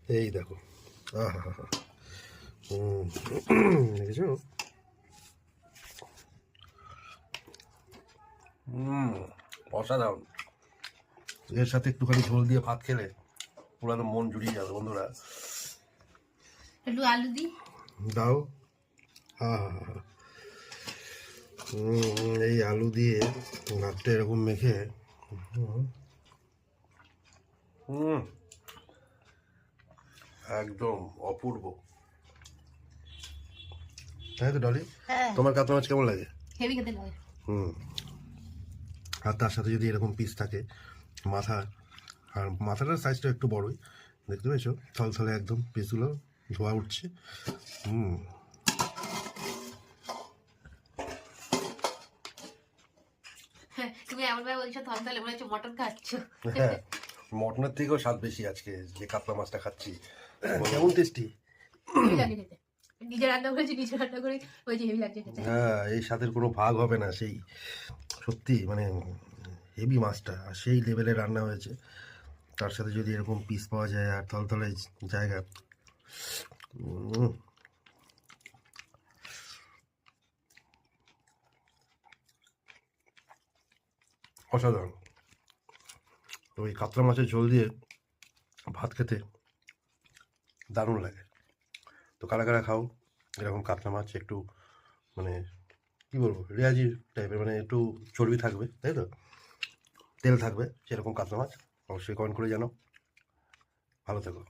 এই দেখো, আহা, দেখেছো? অসাধারণ। এর সাথে একটুখানি ঝোল দিয়ে ভাত খেলে পুরো একদম মন জুড়িয়ে যাবে বন্ধুরা। একটু আলু দিই। দাও। এই আলু দিয়ে ভাতটা এরকম মেখে, একদম অপূর্ব। তাই তো ডলি? হ্যাঁ, তোমার কাতলা মাছ কেমন লাগে? হেভি খেতে লাগে। হুম। আর তার সাথে যদি এরকম পিস থাকে, মাথা, আর মাথাটার সাইজটা একটু বড়ই, দেখতে পেয়েছো? থলথলে একদম পিসগুলো ধোয়া উঠছে। তুমি এমন ভাবে বলছো তাহলে মনে হচ্ছে মটন খাচ্ছ। হ্যাঁ, মটনের থেকেও স্বাদ বেশি আজকে যে কাতলা মাছটা খাচ্ছি। কেমন টেস্টি! হেভি লাগে খেতে। নিজে রান্না করেছি, নিজে রান্না করে ওই যে হেভি লাগছে খেতে। হ্যাঁ, এই স্বাদের কোনো ভাগ হবে না। সেই সত্যি মানে হেভি মাছটা, আর সেই লেভেলে রান্না হয়েছে। তার সাথে যদি এরকম পিস পাওয়া যায় আর থলথলে জায়গা, উম, অসাধারণ। তো ওই কাতলা মাছের ঝোল দিয়ে ভাত খেতে দারুণ লাগে। তো কারা কারা খাও এরকম কাতলা মাছ? একটু মানে কী বলবো, রেয়াজি টাইপের, মানে একটু চর্বি থাকবে, তাই তো, তেল থাকবে সেরকম কাতলা মাছ। অবশ্যই কমেন্ট করে জানাও। ভালো থেকো।